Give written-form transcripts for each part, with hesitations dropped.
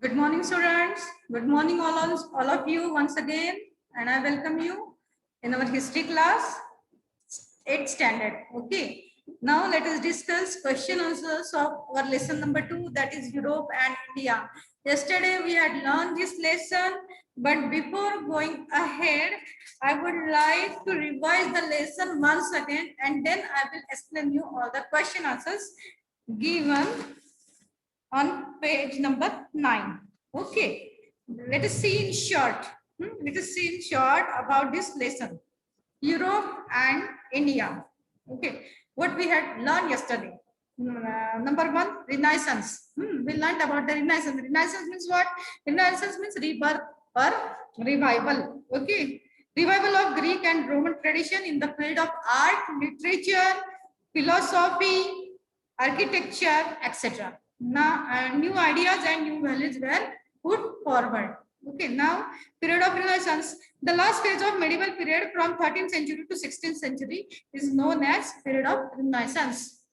Good morning, students. Good morning, all of you once again, and I welcome you in our history class, 8th standard. Okay. Now let us discuss question answers of our lesson number 2, that is Europe and India. Yesterday we had learned this lesson, but before going ahead, I would like to revise the lesson once again, and then I will explain you all the question answers given on page number 9. Okay, let us see in short. Let us see in short about this lesson. Europe and India. Okay, what we had learned yesterday. Number 1, Renaissance. We learned about the Renaissance. Renaissance means what? Renaissance means rebirth or revival. Okay, revival of Greek and Roman tradition in the field of art, literature, philosophy, architecture, etc. Now, new ideas and new values were put forward. Okay, now period of Renaissance. The last phase of medieval period from 13th century to 16th century is known as period of Renaissance.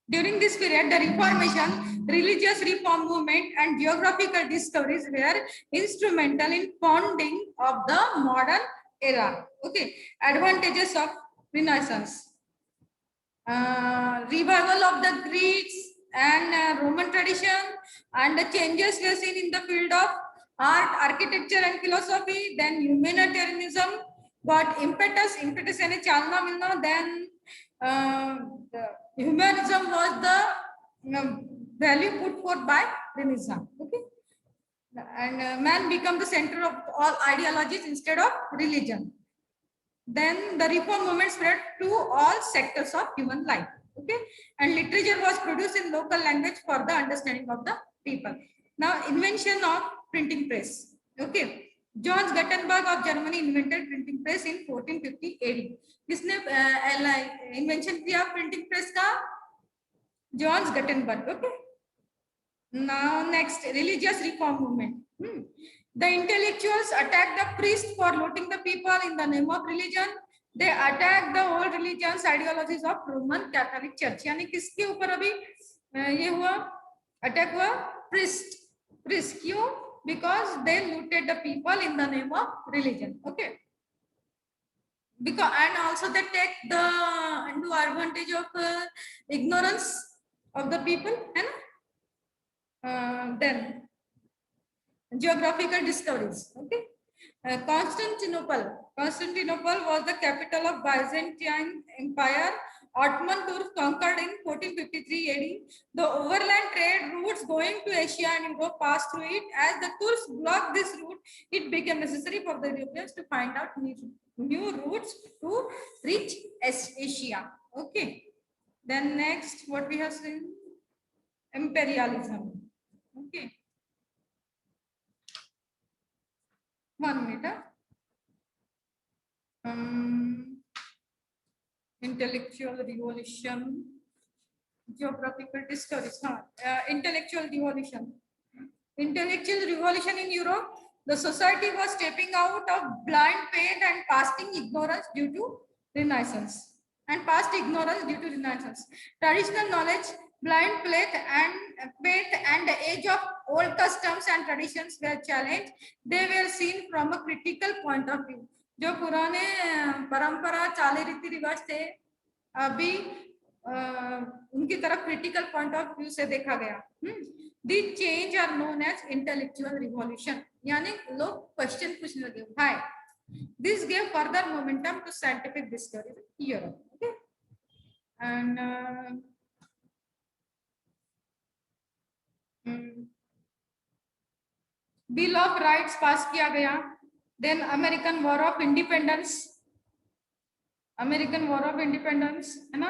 During this period, the Reformation, religious reform movement, and geographical discoveries were instrumental in founding of the modern era. Okay, advantages of Renaissance. Revival of the Greeks and Roman tradition, and the changes were seen in the field of art, architecture and philosophy. Then humanitarianism got impetus and chalna milna. Then the humanism was the value put forth by Renaissance. Okay, and man become the center of all ideologies instead of religion. Then the reform movement spread to all sectors of human life. Okay, and literature was produced in local language for the understanding of the people. Now, invention of printing press. Okay, John Gutenberg of Germany invented printing press in 1450 AD. किसने invention किया printing press का? John Gutenberg. Okay. Now, next, religious reform movement. The intellectuals attacked the priests for looting the people in the name of religion. They attacked the old religions, ideologies of Roman Catholic Church. यानी किसके ऊपर अभी ये हुआ attack हुआ? priest क्यों? Because they looted the people in the name of religion. Okay. Because and also they take the into advantage of ignorance of the people, and then geographical discoveries. Okay, Constantinople was the capital of Byzantine Empire. Ottoman Turks conquered in 1453 AD. The overland trade routes going to Asia and Europe passed through it. As the Turks blocked this route, it became necessary for the Europeans to find out new routes to reach Asia. Okay. Then next, what we have seen? Imperialism. Okay. 1 minute. Intellectual revolution, geographical discoveries. Intellectual revolution. Intellectual revolution in Europe. The society was stepping out of blind faith and passing ignorance due to Renaissance. Traditional knowledge, blind faith and the age of old customs and traditions were challenged. They were seen from a critical point of view. जो पुराने परंपरा चाले रीति रिवाज थे अभी उनकी तरफ क्रिटिकल पॉइंट ऑफ व्यू से देखा गया. The change are known as intellectual revolution. यानी लोग क्वेश्चन पूछने लगे. Hi, this gave further momentum to scientific discovery in Europe. Okay, and bill of rights pass किया गया. Then American war of independence है ना.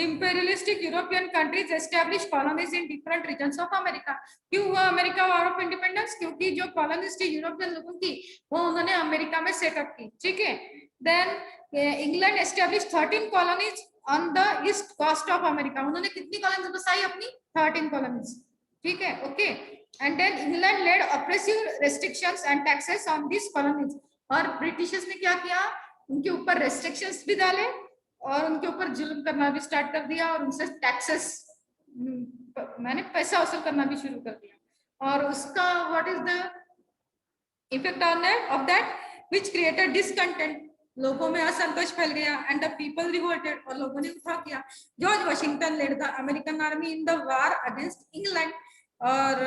Imperialistic European countries established colonies in different regions of America. क्यों हुआ America war of independence? क्योंकि जो colonist European लोगों की वो उन्होंने अमेरिका में सेटअप की. ठीक है. Then England establish 13 colonies on the east coast of America. उन्होंने कितनी कॉलोनीज बसाई अपनी? 13 कॉलोनीज. ठीक है. Okay. And then England laid oppressive restrictions and taxes on this colonies. और ब्रिटिशर्स ने क्या किया? उनके ऊपर रेस्ट्रिक्शंस भी डाले और उनके ऊपर जुल्म करना भी स्टार्ट कर दिया और उनसे टैक्सेस मैंने पैसा वसूल करना भी शुरू कर दिया. और उसका what is the effect on that of that which created discontent, लोगों में असंतोष फैल गया एंड द पीपल रिवोल्टेड, और लोगों ने उठा किया. George Washington led the American army in the war against England और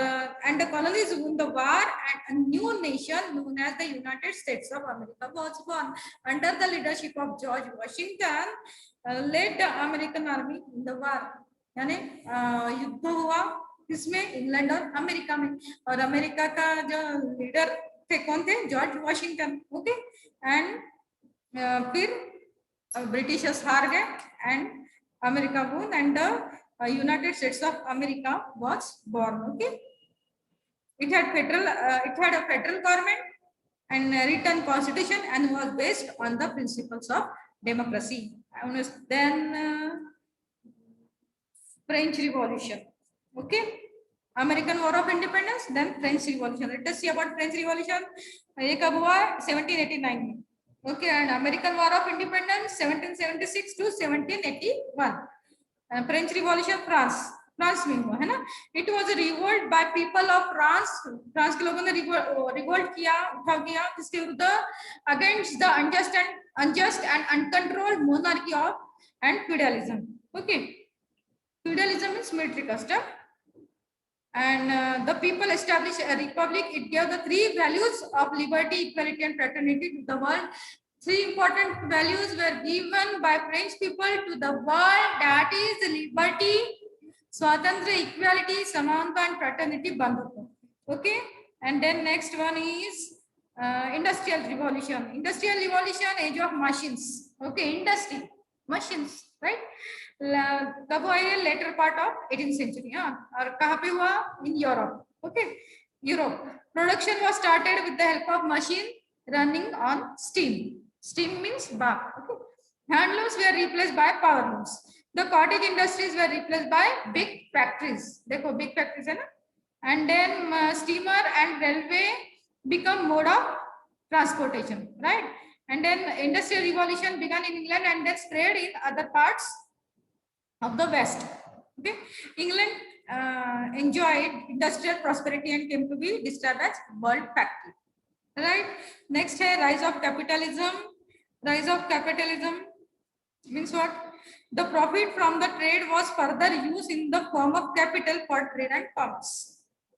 and the colonies won the war and a new nation known as the United States of America was born under the leadership of George Washington. Led the American army in the war, यानी युद्ध हुआ किसमें, England और America में, और America का जो leader थे कौन थे, जॉर्ज वाशिंगटन. ओके, एंड फिर ब्रिटिशर्स हार गए एंड अमेरिका वोन and the United States of America was born. Okay, it had a federal government and a written constitution and was based on the principles of democracy. Then French Revolution. Okay, American War of Independence, then French Revolution. Let us see about French Revolution. ये कब हुआ, 1789 में. Okay, and American War of Independence 1776 to 1781. French revolution France में हुआ है ना. It was a revolt by people of France के लोगों ने रिवोल्ट किया, उठाव किया किसके विरुद्ध, against the unjust and uncontrolled monarchy of and feudalism. Okay, feudalism means military custom and the people established a republic. It gave the three values of liberty, equality and fraternity to the world. Three important values were given by French people to the world, that is liberty, स्वातंत्र, equality, समानता and fraternity, बंधुत्व. Okay, and then next one is industrial revolution. Industrial revolution, age of machines. Okay, industry, machines, right? कब हुआ ये, letter part of 18th century. हाँ, और कहाँ पे हुआ, इन Europe. Okay, Europe. Production was started with the help of machine running on steam. Steam means bath. Okay. Handlooms were replaced by power looms. The cottage industries were replaced by big factories. देखो big factories है ना. And then steamer and railway become mode of transportation, right? And then industrial revolution began in England and then spread in other parts of the West. Okay. England enjoyed industrial prosperity and came to be described as world factory. Right. Next है rise of capitalism. Rise of capitalism means what? The profit from the trade was further used in the form of capital for trade and commerce.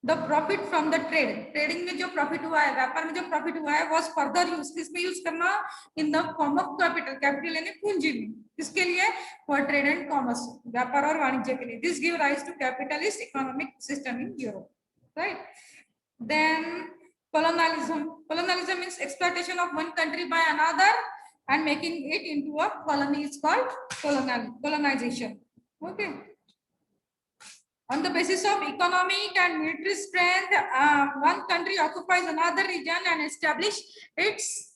The profit from the trade, trading में जो profit हुआ है, व्यापार में जो profit हुआ है, was further used, किसमें use करना, in the form of capital. capital यानी पूंजी में, किसके लिए, for trade and commerce, व्यापार और वाणिज्य के लिए. This gave rise to capitalist economic system in Europe, right? Then colonialism. Colonialism means exploitation of one country by another and making it into a colony is called colonization. Okay. On the basis of economic and military strength, one country occupies another region and establish its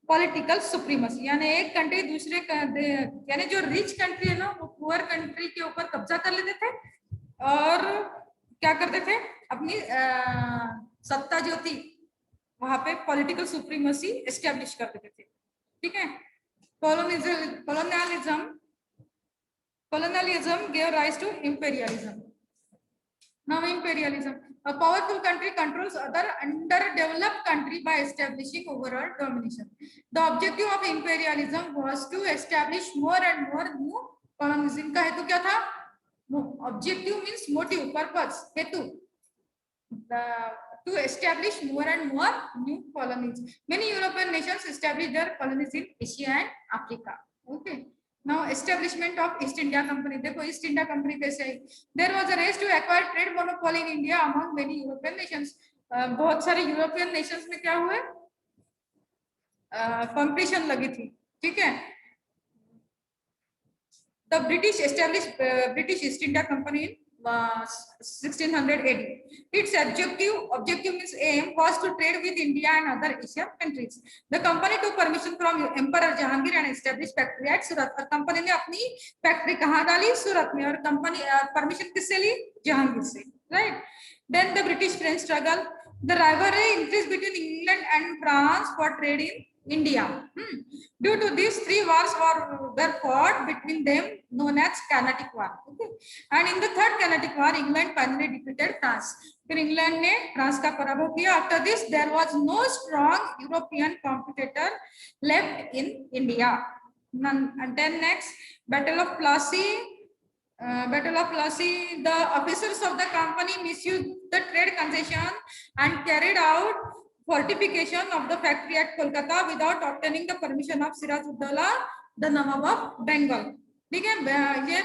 political supremacy. यानी एक country दूसरे, यानी जो rich country है ना, वो poor country के ऊपर कब्जा कर लेते थे और क्या करते थे, अपनी सत्ता जो थी वहां पे पॉलिटिकल सुप्रीमेसी एस्टेब्लिश कर देते थे. ठीक है. Colonialism gave rise to imperialism. Now imperialism, a powerful country controls other underdeveloped country by establishing overall domination. The objective of imperialism was to establish more and more new colonies. इनका हेतु क्या था? Objective means motive, purpose, हेतु. To establish more and more new colonies. Many European nations established their colonies in Asia and Africa. Okay. Now establishment of East India Company. देखो East India Company कैसे आई? There was a race to acquire trade monopoly in India among many European nations. बहुत सारे European nations में क्या हुए? Competition लगी थी. ठीक है. The British established British East India Company in 1600 AD. Its objective means aim was to trade with India and other Asian countries. The company took permission from Emperor Jahangir and established factory at Surat. और company ने अपनी factory कहाँ डाली? सूरत में. और company permission किससे ली? जहांगीर से. Right. Then the British-French struggle. The rivalry increased between England and France for trade in India. Due to these, 3 wars were fought between them, known as Carnatic War. Okay. And in the Third Carnatic War, England finally defeated France. फिर England ने France का पराभव किया। After this there was no strong European competitor left in India. And then next, Battle of Plassey. Battle of Plassey, the officers of the company misused the trade concession and carried out fortification of the factory at Kolkata without obtaining the permission of Siraj-ud-Dौला, the Nawab of Bengal. ठीक है, ये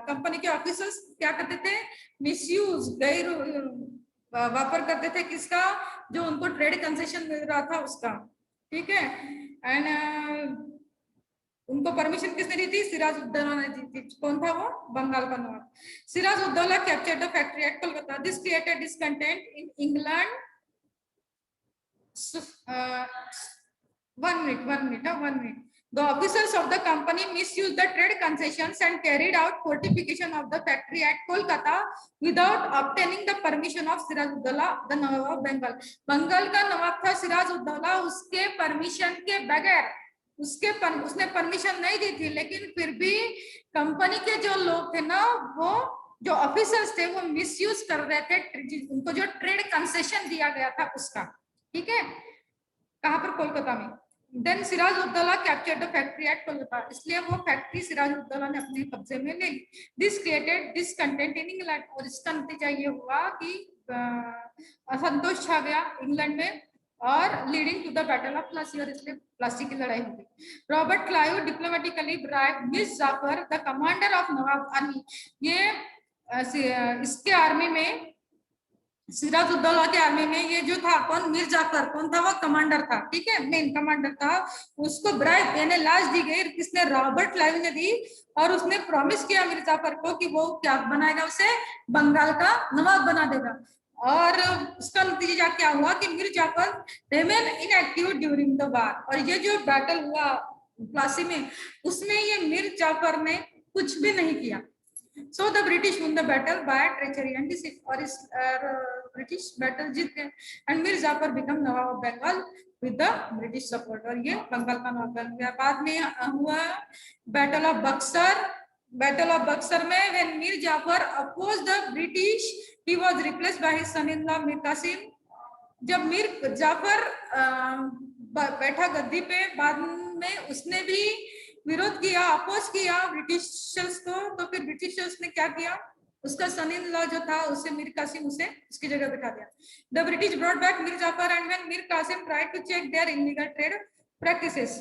company के officers क्या करते थे, misuse, गैर वापर करते थे किसका, जो उनको ट्रेड कंसेशन मिल रहा था उसका। ठीक है, एंड उनको परमिशन किसने दी थी, सिराज-उद-दौला ने दी थी। कौन था वो, बंगाल का nawab. Siraj-ud-Daulah captured the factory at Kolkata. This created discontent in England. one minute. The officers of the company misused the trade concessions and carried out fortification of the factory at Kolkata without obtaining the permission of Siraj-ud-Dौla, the Nawab of Bengal. Bengal का नवाब था सिराज-उद-दौला, उसके permission के बगैर, उसने permission नहीं दी थी, लेकिन फिर भी कंपनी के जो लोग थे ना, वो जो ऑफिसर्स थे वो मिसयूज कर रहे थे उनको जो ट्रेड कंसेशन दिया गया था उसका। ठीक है, कहां पर, कोलकाता में। Then Siraj-ud-Daulah captured the factory at Kolkata, इसलिए वो फैक्ट्री सिराज-उद-दौला ने अपने कब्जे में ले ली। This created discontent in England, और इसका नतीजा ये हुआ कि असंतोष छा गया इंग्लैंड में, और leading to the battle of Plassey, और इसलिए प्लासी की लड़ाई हो गई। Robert Clive diplomatically bribe Mir Jafar, the commander of Nawab army. ये इसके आर्मी में, सिराज-उद-दौला के आर्मी में ये जो था कौन, मीर जाफर, कौन था वो, कमांडर था। ठीक है, मेन कमांडर था। उसको ब्राइब यानी लाश दी गई, किसने, रॉबर्ट क्लाइव ने दी, और उसने प्रॉमिस किया मीर जाफर को कि वो क्या बनाएगा, उसे बंगाल का नवाब बना देगा। और उसका नतीजा क्या हुआ कि Mir Jafar remain inactive during the war, और ये जो बैटल हुआ प्लासी में, उसमें ये मीर जाफर ने कुछ भी नहीं किया। So the British won the battle by treachery and deceit, और इस ब्रिटिश बैटल जीत गए, and Mir Jafar become Nawab of Bengal with the British support, और ये बंगाल का नवाब बन गया। बाद में हुआ battle of Buxar. Battle of Buxar में when Mir Jafar opposed the British, he was replaced by his son-in-law Mir Qasim. जब मीर जाफर बैठा गद्दी पे, बाद में उसने भी विरोध किया, अपोज किया ब्रिटिशर्स को, तो फिर ब्रिटिशर्स ने क्या किया, उसका सन इन लॉ जो था उसे मीर कासिम उसे उसकी जगह बिठा दिया। The British brought back Mir Jafar, and when Mir Qasim tried to check their illegal trade practices,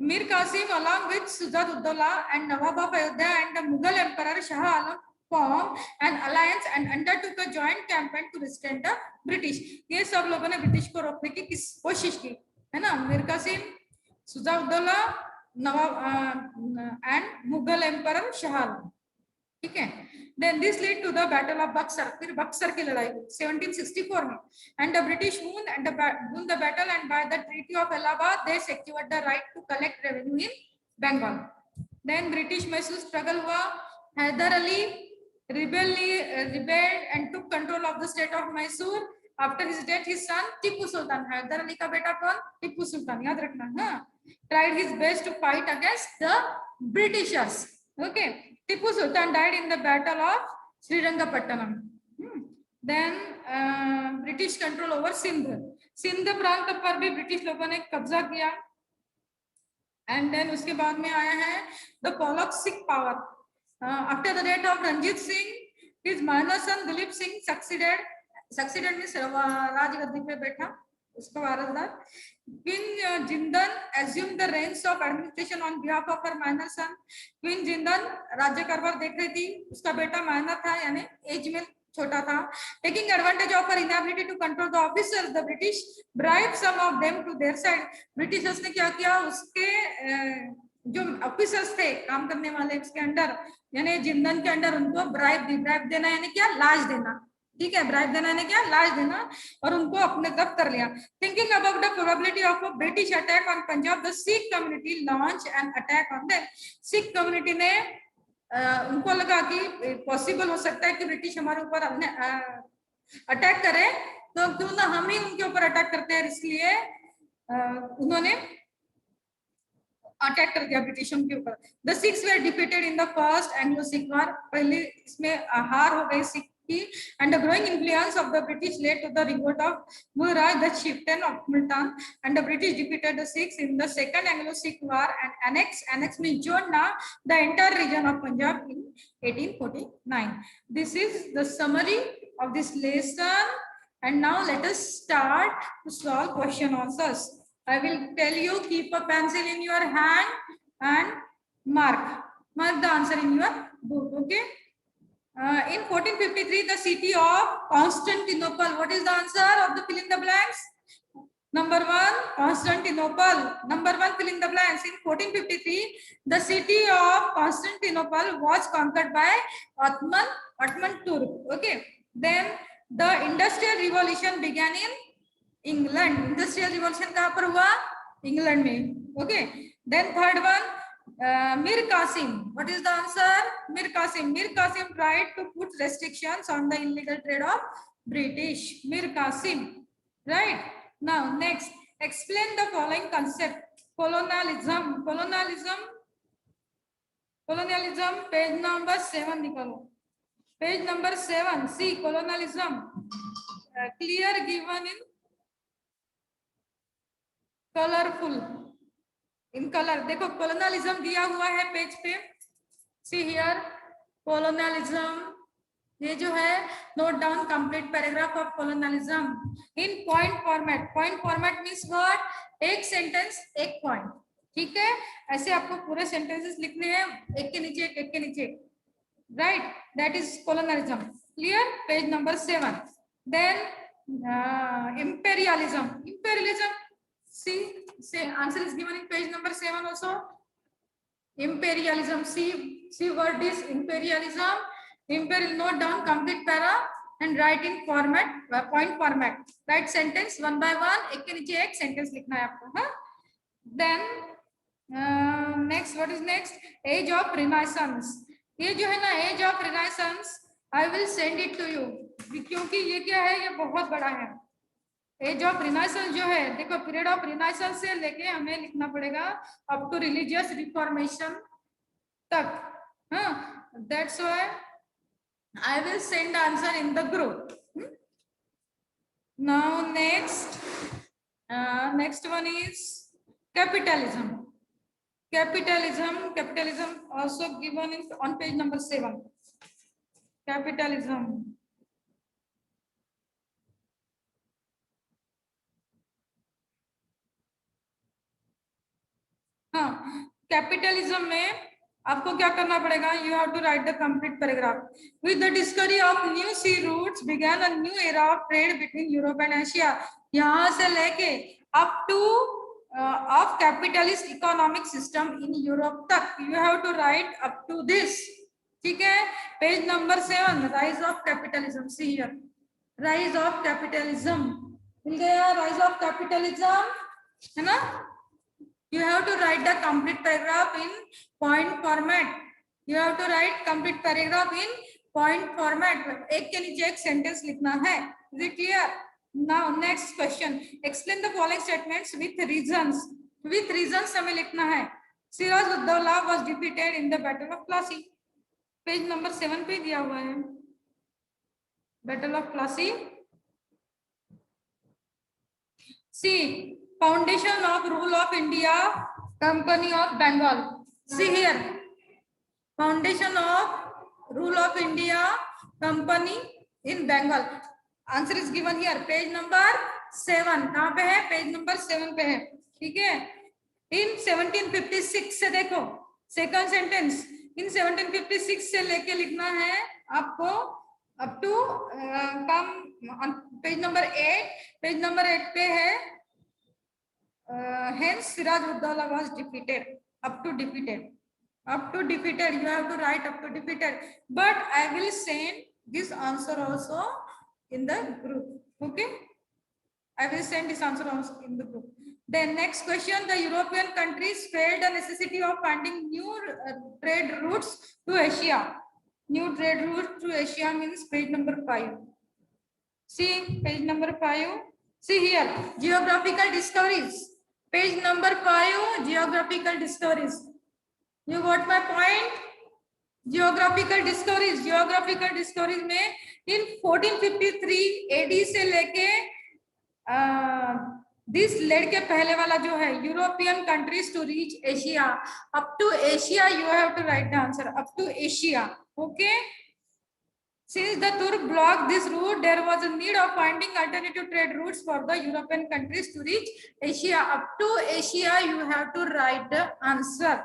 Mir Qasim along with Siraj-ud-Dौla and Nawab of Ayodhya and the Mughal Emperor Shah Alam formed an alliance and undertook a joint campaign to restrain the British। ये सब लोगों ने British को रोकने की कोशिश की, है ना, मीर कासिम, सिराज-उद-दौला, नवाब एंड मुगल एम्परर शाह आलम। ठीक है, then this led to the battle of Buxar, फिर बक्सर की लड़ाई हुई 1764 में, and the British won the battle, and by the Treaty of Allahabad they secured the right to collect revenue in Bengal। then British Mysore struggle हुआ, Haider Ali rebelled and took control of the state of Mysore। after his death his son Tipu सुल्तान, हैदर अली का बेटा कौन, टिप्पू सुल्तान, याद रखना। हाँ, tried his best to fight against the Britishers। okay, Tipu Sultan died in the battle of Srirangapattanam। then British control over Sindh प्रांत पर भी British लोगों ने कब्जा किया। and then उसके बाद में आया है the Pollock power। after the death of Ranjit Singh, his minor son Dilip Singh succeeded में राजगद्दी पे बैठा, उसका वारसदार। Queen Jindan assumed the reins of administration on behalf of her minor son। Queen Jindan राज्य कारभार देख रही थी, उसका बेटा माइनर था यानी एज में छोटा था। Taking advantage of her inability to control the officers, the British bribed some of them to their side। Britishers ने क्या किया, उसके जो ऑफिसर्स थे काम करने वाले उसके अंडर, यानी जिंदन के अंडर, उनको ब्राइब देना यानी क्या, लाज देना। ठीक है, ब्राइब देना ने क्या, लाज देना, और उनको अपने तरफ कर लिया। Thinking about the probability of a British attack on Punjab, the Sikh community launch an attack on them. Sikh community ने उनको लगा कि पॉसिबल हो सकता है कि ब्रिटिश हमारे ऊपर अटैक करे, तो क्यों ना हम ही उनके ऊपर अटैक करते हैं, इसलिए उन्होंने अटैक कर दिया ब्रिटिशों के ऊपर। The Sikhs were defeated in the first Anglo Sikh war, पहले इसमें हार हो गई Sikh and the growing influence of the British led to the revolt of Murad, the chieftain of Multan, and the British defeated the Sikhs in the Second Anglo-Sikh War and annexed means Jodhna, the entire region of Punjab in 1849. This is the summary of this lesson, and now let us start to solve question answers. I will tell you, keep a pencil in your hand and mark the answer in your book. Okay. In 1453, the city of Constantinople. What is the answer of the fill in the blanks? Number one, Constantinople. Number one, fill in the blanks. In 1453, the city of Constantinople was conquered by Ottoman Turk. Okay. Then the Industrial Revolution began in England. Industrial Revolution कहाँ पर हुआ? England में. Okay. Then third one, Mir Qasim. What is the answer? Mir Qasim. Mir Qasim tried to put restrictions on the illegal trade of British. Mir Qasim. Right. Now next, explain the following concept. Colonialism. Colonialism. Page number 7 निकालो. Page number 7. See colonialism. Clear given in colourful in colour. देखो colonialism दिया हुआ है page पे. See here colonialism. ये जो है note down complete paragraph of colonialism in point format. Point format means what? एक सेंटेंस एक पॉइंट. ठीक है. ऐसे आपको पूरे सेंटेंसेस लिखने हैं, एक के नीचे एक के नीचे. Right. That is colonialism. Clear. Page number 7. Then imperialism. See, answer is given in page number 7 also. Imperialism. See word is imperialism. Imperial. Note down complete para and write in format, point format. Write sentence one by one. एक के नीचे एक sentence लिखना है आपको. हाँ. Then next, what is next? Age of Renaissance. ये जो है ना Age of Renaissance, I will send it to you. क्योंकि ये क्या है? ये बहुत बड़ा है. एज ऑफ रिनाइसेंस जो है, देखो पीरियड ऑफ रिनाइसेंस से लेके हमें लिखना पड़ेगा अप टू रिलीजियस रिफॉर्मेशन तक. हाँ. That's why I will send answer in the group. Now next one is capitalism. Capitalism also given in on page number 7. Capitalism. हाँ. कैपिटलिज्म में आपको क्या करना पड़ेगा? You have to write the complete paragraph. With the discovery of new sea routes began a new era of trade between Europe and Asia. यहाँ से लेके up to of capitalist economic system in Europe तक you have to write up to this. ठीक है. Page number 7. Rise of capitalism. See here rise of capitalism. मिल गया. Rise of capitalism है ना. You have to write the complete paragraph in point format. You have to write complete paragraph in point format. एक के नीचे एक sentence लिखना है. Is it clear? Now next question. Explain the following statements with reasons. With reasons हमें लिखना है. Siraj Uddaulah was defeated in the Battle of Plassey. Page number 7 पे दिया हुआ है. Battle of Plassey. See. Foundation of rule of India, Company of Bengal. See here. Foundation of rule of India, Company in Bengal. Answer is given here. Page number 7. कहाँ पे है? Page number 7 पे है. ठीक है. In 1756 से देखो. Second sentence. In 1756 से लेके लिखना है आपको up to page number 8. Page number 8 पे है. Hence Siraj Uddaulah was defeated. Up to defeated. You have to write up to defeated. But I will send this answer also in the group. Okay. I will send this answer also in the group. Then next question. The European countries felt the necessity of finding new trade routes to Asia. New trade routes to Asia means page number 5. See page number 5. See here. Geographical discoveries. Page number 5, geographical discoveries. You got my point? Geographical discoveries में इन 1453 AD से लेके this led के पहले वाला जो है European countries to reach Asia, up to Asia you have to write the answer, up to Asia. Okay, since the Turk blocked this route, there was a need of finding alternative trade routes for the European countries to reach Asia. Up to Asia you have to write the answer.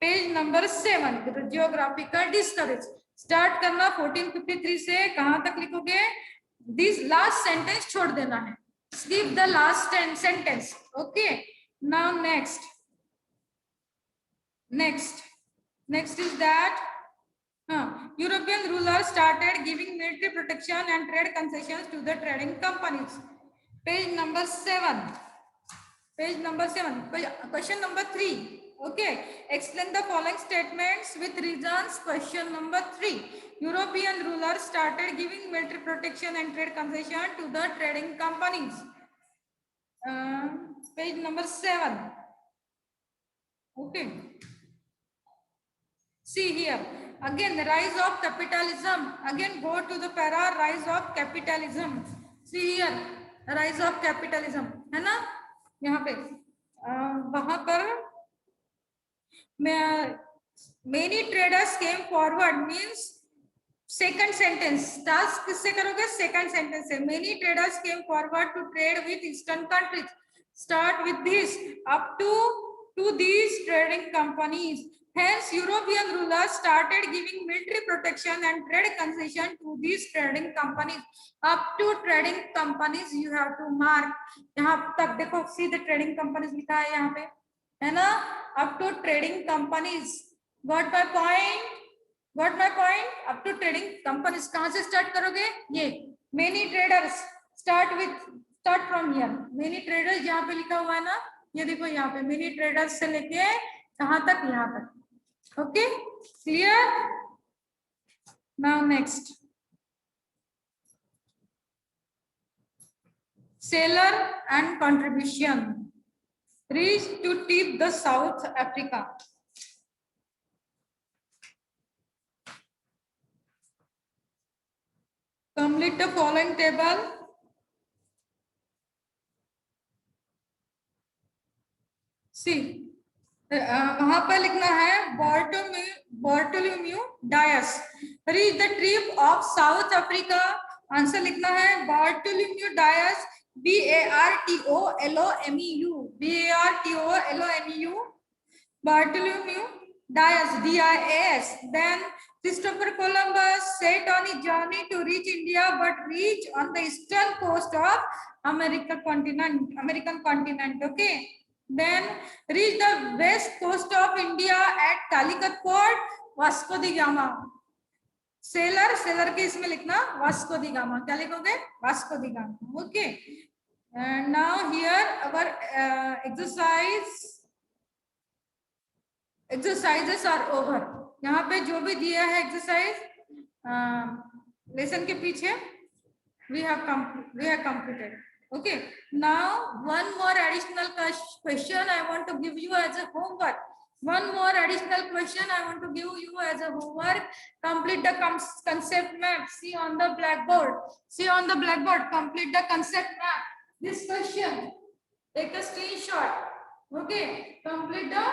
Page number 7 geographical discoveries. Start करना 1453 से, कहां तक लिखोगे? This last sentence छोड़ देना है, skip the last sentence. Okay, now next is that European rulers started giving military protection and trade concessions to the trading companies. Page number 7. Question number 3. Okay, explain the following statements with reasons. Question number 3. European rulers started giving military protection and trade concession to the trading companies. Page number 7. Okay, see here again, rise of capitalism. Again go to the para, rise of capitalism. See here, rise of capitalism है ना, यहाँ पे वहां पर many traders came forward means second sentence. Task किससे करोगे? Second sentence से. Many traders came forward to trade with eastern countries. Start with this, up to these trading companies. Hence European rulers started giving military protection and trade concession to these trading companies. Up to trading companies you have to mark. यहाँ तक देखो, see the trading companies लिखा है यहाँ पे, है ना? Up to trading companies. Got my point? Got my point? Up to trading companies. कहाँ से स्टार्ट करोगे? ये many traders start from here. many traders यहाँ पे लिखा हुआ है ना, ये देखो यहाँ पे many traders से लेके कहाँ तक? यहाँ तक. Okay, clear? Now next, sailor and contribution. Reach to tip the South Africa. Complete the following table. See, वहां पर लिखना है Bartolomeu Dias reach the trip of South Africa. Answer लिखना है Bartolomeu Dias, BARTOLOMEU, BARTOLOMEU, Bartolomeu Dias, DIAS. Then Christopher Columbus set on his journey to reach India but reached on the eastern coast of American continent. Okay. Then reach the west coast of India at Calicut port, Vasco da Gama. Seller के इसमें लिखना Vasco दी gamma. क्या लिखोगे? Vasco the gamma. Okay. And now here our exercises are over. यहाँ पे जो भी दिया है एक्सरसाइज लेसन के पीछे we have completed. Okay, now one more additional question I want to give you as a homework. One more additional question I want to give you as a homework. Complete the concept map. See on the blackboard. Complete the concept map. This question, take a screenshot. Okay, complete the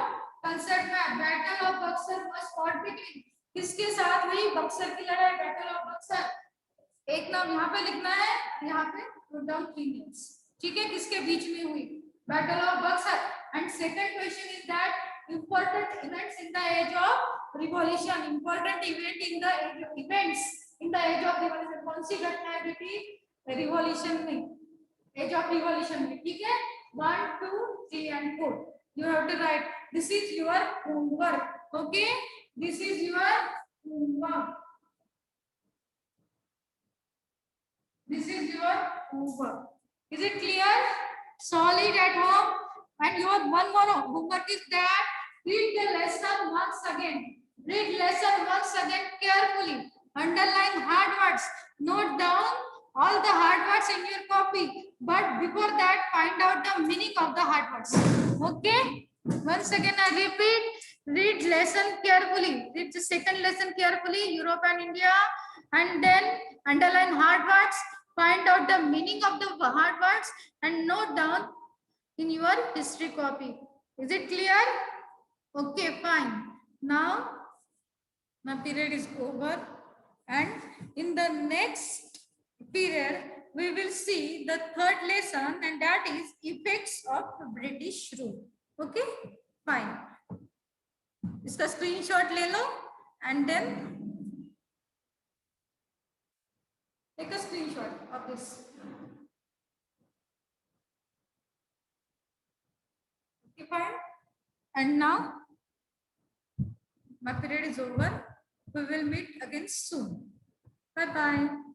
concept map. Battle of Buxar was fought between. किसके साथ हुई? बक्सर की लड़ाई, battle of Buxar. एक नाम यहाँ पे लिखना है, यहाँ पे put down 3 names. ठीक है, किसके बीच में हुई? Battle of Buxar. And second question is that important events in the age of revolution. Important event in the age of events in the age of revolution. कौन सी घटनाएं घटी रिवॉल्यूशन में? एज ऑफ रिवॉल्यूशन में. ठीक है, 1, 2, 3 and 4. You have to write. This is your homework. Okay, this is your homework. This is your homework. Is it clear? Solid at home. And your one more homework is that read the lesson once again. Read lesson once again carefully. Underline hard words. Note down all the hard words in your copy. But before that, find out the meaning of the hard words. Okay? Once again, I repeat. Read lesson carefully. Read the second lesson carefully, Europe and India, and then underline hard words. Find out the meaning of the hard words and note down in your history copy. Is it clear? Okay, fine. Now my period is over, and in the next period we will see the third lesson, and that is effects of British rule. Okay, fine. इसका screenshot ले लो and then take a screenshot of this. Okay, fine. And now my period is over. We will meet again soon. Bye bye.